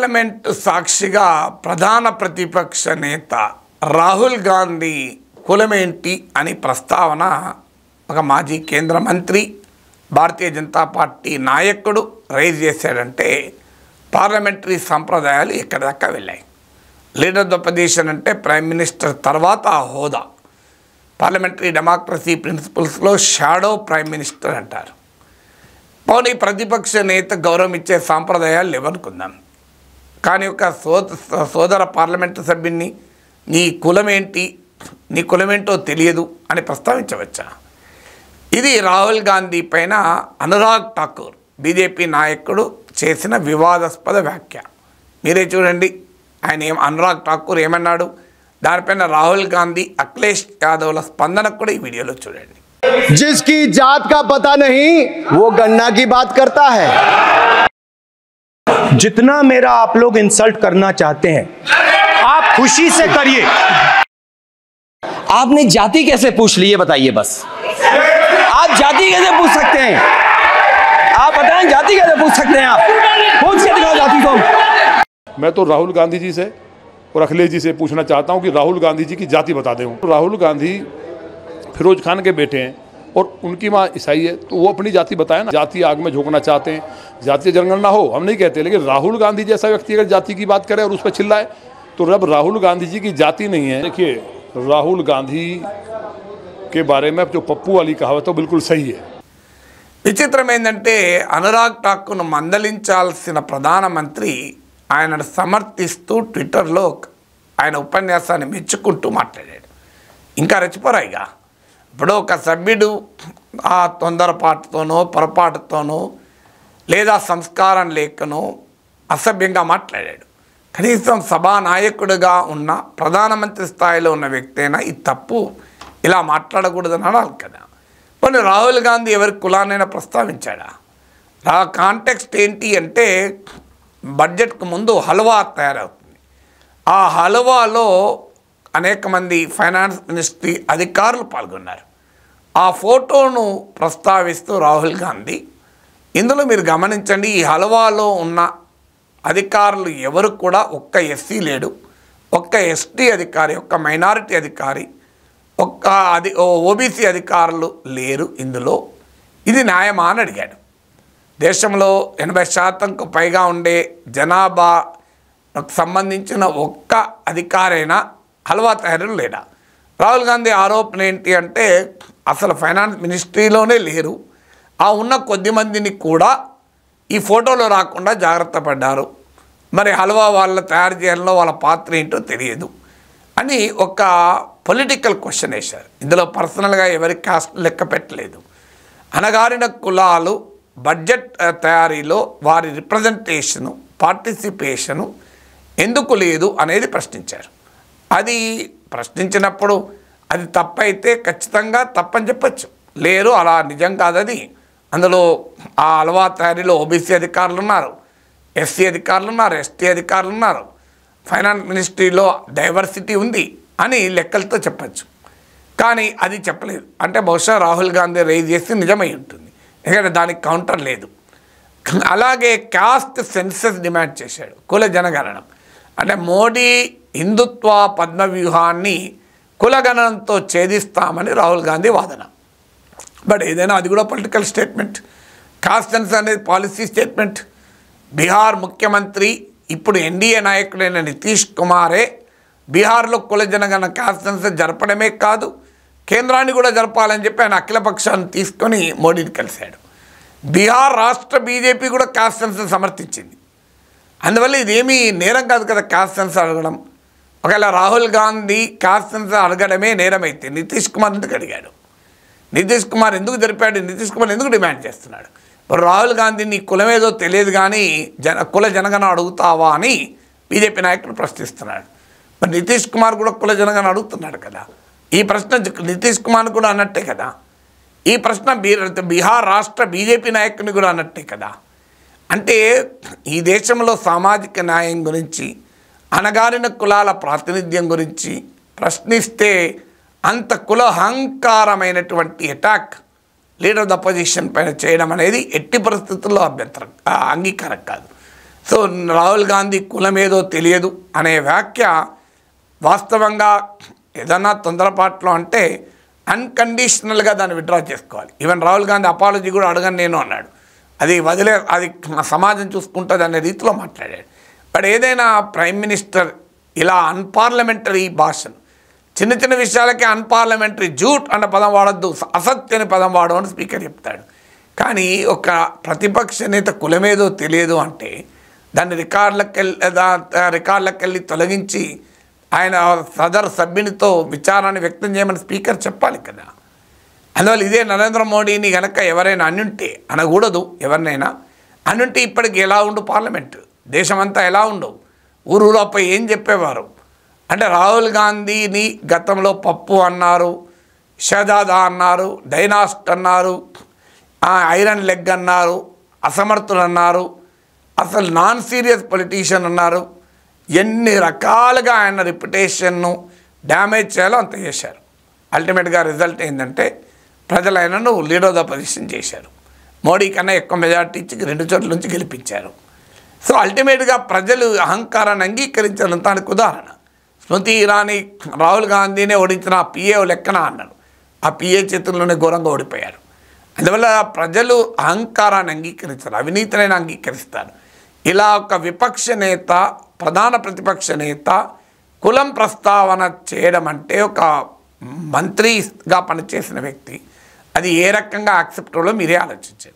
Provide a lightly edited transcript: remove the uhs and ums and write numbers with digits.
Parliament సాక్షిగా ప్రధాన ప్రతిపక్ష నేత రాహుల్ గాంధీ కులమేంటి అని ప్రస్తావన ఒక మాజీ కేంద్ర మంత్రి భారతీయ జనతా పార్టీ నాయకుడు రైజ్ చేశాడంటే పార్లమెంటరీ సంప్రదాయాలు ఎక్కడి దాకా వెళ్ళాయి. లీడర్ ఆఫ్ ద పొజిషన్ అంటే ప్రైమ్ మినిస్టర్ తర్వాత ఆ హోదా. పార్లమెంటరీ డెమోక్రసీ ప్రిన్సిపల్స్లో షాడో ప్రైమ్ మినిస్టర్ అంటారు. పోనీ ప్రతిపక్ష నేత గౌరవం ఇచ్చే సాంప్రదాయాలు లేవనుకుందాం, కానీ ఒక సోదర పార్లమెంటు సభ్యున్ని నీ కులమేంటి, నీ కులమేంటో తెలియదు అని ప్రస్తావించవచ్చా? ఇది రాహుల్ గాంధీ పైన అనురాగ్ ఠాకూర్ బీజేపీ నాయకుడు చేసిన వివాదాస్పద వ్యాఖ్య. మీరే చూడండి, ఆయన అనురాగ్ ఠాకూర్ ఏమన్నాడు, దానిపైన రాహుల్ గాంధీ అఖిలేష్ యాదవ్ల స్పందన కూడా ఈ వీడియోలో చూడండి. जिसकी जात का पता नहीं वो गन्ना की बात करता है. जितना मेरा आप लोग इंसल्ट करना चाहते हैं आप खुशी से करिए. आपने जाति कैसे पूछ ली ये बताइए बस. आप जाति कैसे पूछ सकते हैं? आप बताएं जाति कैसे पूछ सकते हैं? आप पूछ के दिखाओ जाति को. मैं तो राहुल गांधी जी से और अखिलेश जी से पूछना चाहता हूं कि राहुल गांधी जी की जाति बता दें. राहुल गांधी फिरोज खान के बेटे हैं और उनकी माँ ईसाई है, तो वो अपनी जाति बताए ना. जाति आग में झोंकना चाहते हैं, जातीय जनगणना हो हम नहीं कहते, लेकिन राहुल गांधी जैसा व्यक्ति अगर जाति की बात करे और उस पर चिल्लाए तो रब राहुल गांधी जी की जाति नहीं है. देखिए, राहुल गांधी के बारे में जो पप्पू वाली कहावत तो बिल्कुल सही है. విచిత్రం ఏంటంటే అనురాగ్ ఠాకూర్ను మందలించాల్సిన ప్రధానమంత్రి ఆయనను సమర్థిస్తూ ట్విట్టర్లో ఆయన ఉపన్యాసాన్ని మెచ్చుకుంటూ మాట్లాడాడు. ఇంకా రెచ్చిపోరాయిగా. ఇప్పుడు ఒక సభ్యుడు ఆ తొందరపాటుతోనో పొరపాటుతోనో లేదా సంస్కారం లేకనో అసభ్యంగా మాట్లాడాడు. కనీసం సభానాయకుడిగా ఉన్న ప్రధానమంత్రి స్థాయిలో ఉన్న వ్యక్తి అయినా ఈ తప్పు ఇలా మాట్లాడకూడదని అనాలి కదా. కొన్ని రాహుల్ గాంధీ ఎవరి కులాన్నైనా ప్రస్తావించాడా? ఆ కాంటెక్స్ట్ ఏంటి అంటే బడ్జెట్కు ముందు హల్వా తయారవుతుంది. ఆ హల్వాలో అనేక మంది ఫైనాన్స్ మినిస్ట్రీ అధికారులు పాల్గొన్నారు. ఆ ఫోటోను ప్రస్తావిస్తూ రాహుల్ గాంధీ, ఇందులో మీరు గమనించండి, ఈ హల్వాలో ఉన్న అధికారులు ఎవరు కూడా ఒక్క ఎస్సీ లేడు, ఒక్క ఎస్టీ అధికారి, ఒక్క మైనారిటీ అధికారి, ఒక్క ఓబీసీ అధికారులు లేరు ఇందులో. ఇది న్యాయమా అని అడిగాడు. దేశంలో 80% పైగా ఉండే జనాభాకు సంబంధించిన ఒక్క అధికారైనా హల్వా తయారు లేడా? రాహుల్ గాంధీ ఆరోపణ ఏంటి అంటే అసలు ఫైనాన్స్ మినిస్ట్రీలోనే లేరు, ఆ ఉన్న కొద్ది మందిని కూడా ఈ ఫోటోలో రాకుండా జాగ్రత్త పడ్డారు, మరి హల్వా వాళ్ళ తయారు చేయడంలో వాళ్ళ పాత్ర ఏంటో తెలియదు అని ఒక పొలిటికల్ క్వశ్చన్ వేశారు. ఇందులో పర్సనల్గా ఎవరి కాస్ట్ లెక్క పెట్టలేదు. అణగారిన కులాలు బడ్జెట్ తయారీలో వారి రిప్రజెంటేషను, పార్టిసిపేషను ఎందుకు లేదు అనేది ప్రశ్నించారు. అది ప్రశ్నించినప్పుడు అది తప్పైతే ఖచ్చితంగా తప్పని చెప్పచ్చు. లేరు, అలా నిజం కాదు అది. అందులో ఆ హల్వా తయారీలో ఓబీసీ అధికారులు ఉన్నారు, ఎస్సీ అధికారులు ఉన్నారు, ఎస్టీ అధికారులు ఉన్నారు, ఫైనాన్స్ మినిస్ట్రీలో డైవర్సిటీ ఉంది అని లెక్కలతో చెప్పచ్చు. కానీ అది చెప్పలేదు. అంటే బహుశా రాహుల్ గాంధీ రైజ్ చేసి నిజమై ఉంటుంది, ఎందుకంటే దానికి కౌంటర్ లేదు. అలాగే కాస్ట్ సెన్సస్ డిమాండ్ చేశాడు, కుల జనగణన. అంటే మోడీ హిందుత్వ పద్మవ్యూహాన్ని కులగణనంతో ఛేదిస్తామని రాహుల్ గాంధీ వాదన. బట్ ఏదైనా అది కూడా పొలిటికల్ స్టేట్మెంట్. కాస్ట్ సెన్సస్ అనేది పాలసీ స్టేట్మెంట్. బీహార్ ముఖ్యమంత్రి ఇప్పుడు ఎన్డీఏ నాయకుడైన నితీష్ కుమారే బీహార్లో కుల జనగణన కాస్ట్ సెన్సస్ జరపడమే కాదు, కేంద్రాన్ని కూడా జరపాలని చెప్పి ఆయన అఖిలపక్షాన్ని తీసుకొని మోడీని కలిశాడు. బీహార్ రాష్ట్ర బీజేపీ కూడా కాస్ట్ సెన్సస్ సమర్థించింది. అందువల్ల ఇదేమీ నేరం కాదు కదా కాస్ట్ సెన్సస్ అడగడం. ఒకవేళ రాహుల్ గాంధీ కాస్ట్ సెన్సస్ అడగడమే నేరమైతే నితీష్ కుమార్ ఎందుకు అడిగాడు? నితీష్ కుమార్ ఎందుకు జరిపాడు? నితీష్ కుమార్ ఎందుకు డిమాండ్ చేస్తున్నాడు? ఇప్పుడు రాహుల్ గాంధీ నీ కులమేదో తెలియదు కానీ కుల జనగణన అడుగుతావా అని బీజేపీ నాయకుడు ప్రశ్నిస్తున్నాడు. మరి నితీష్ కుమార్ కూడా కుల జనగణన అడుగుతున్నాడు కదా. ఈ ప్రశ్న నితీష్ కుమార్ కూడా అన్నట్టే కదా. ఈ ప్రశ్న బీహార్ రాష్ట్ర బీజేపీ నాయకుని కూడా అన్నట్టే కదా. అంటే ఈ దేశంలో సామాజిక న్యాయం గురించి, అణగారిన కులాల ప్రాతినిధ్యం గురించి ప్రశ్నిస్తే అంత కులహంకారమైనటువంటి attack leader of the opposition పైన చేయడం అనేది ఎట్టి పరిస్థితుల్లో అంగీకారం కాదు. సో రాహుల్ గాంధీ కులం ఏదో తెలియదు అనే వ్యాఖ్య వాస్తవంగా ఏదన్నా తొందరపాట్లో అంటే అన్కండిషనల్గా దాన్ని విత్డ్రా చేసుకోవాలి. ఈవెన్ రాహుల్ గాంధీ అపాలజీ కూడా అడగను నేను అన్నాడు. అది అది సమాజం చూసుకుంటుంది అనే రీతిలో మాట్లాడాడు. బట్ ఏదైనా ప్రైమ్ మినిస్టర్ ఇలా అన్పార్లమెంటరీ భాషను చిన్న చిన్న విషయాలకే అన్పార్లమెంటరీ జూట్ అన్న పదం వాడద్దు, అసత్య అనే పదం వాడమని స్పీకర్ చెప్తాడు. కానీ ఒక ప్రతిపక్ష నేత కులమేదో తెలియదు అంటే దాన్ని రికార్డులకు వెళ్ళి తొలగించి ఆయన సదరు సభ్యునితో విచారాన్ని వ్యక్తం చేయమని స్పీకర్ చెప్పాలి కదా. అందువల్ల ఇదే నరేంద్ర మోడీని కనుక ఎవరైనా అనుంటే, అనకూడదు ఎవరినైనా అనుంటే ఇప్పటికి ఎలా ఉండు పార్లమెంటు, దేశమంతా ఎలా ఉండవు, ఊరూరాపై ఏం చెప్పేవారు అంటే రాహుల్ గాంధీని గతంలో పప్పు అన్నారు, షహజాదా అన్నారు, డైనాస్ట్ అన్నారు, ఐరన్ లెగ్ అన్నారు, అసమర్థులు అన్నారు, అసలు నాన్ సీరియస్ పొలిటీషియన్ అన్నారు. ఎన్ని రకాలుగా ఆయన రిప్యుటేషన్ను డ్యామేజ్ చేయాలో అంత చేశారు. అల్టిమేట్గా రిజల్ట్ ఏంటంటే ప్రజలు ఆయనను లీడర్ ఆఫ్ ద పొజిషన్ చేశారు. మోడీ కన్నా ఎక్కువ మెజార్టీ ఇచ్చి 2 చోట్ల నుంచి గెలిపించారు. సో అల్టిమేట్గా ప్రజలు అహంకారాన్ని అంగీకరించడం దానికి ఉదాహరణ. స్మృతి ఇరానీ రాహుల్ గాంధీనే ఓడించిన ఆ పిఏ లెక్కన అన్నారు. ఆ పిఏ చేతుల్లోనే ఘోరంగా ఓడిపోయారు. అందువల్ల ప్రజలు అహంకారాన్ని అంగీకరించారు, అవినీతిని అంగీకరిస్తారు. ఇలా ఒక విపక్ష నేత, ప్రధాన ప్రతిపక్ష నేత కులం ప్రస్తావన చేయడం అంటే ఒక మంత్రిగా పనిచేసిన వ్యక్తి అది ఏ రకంగా యాక్సెప్టబుల్లో మీరే ఆలోచించారు.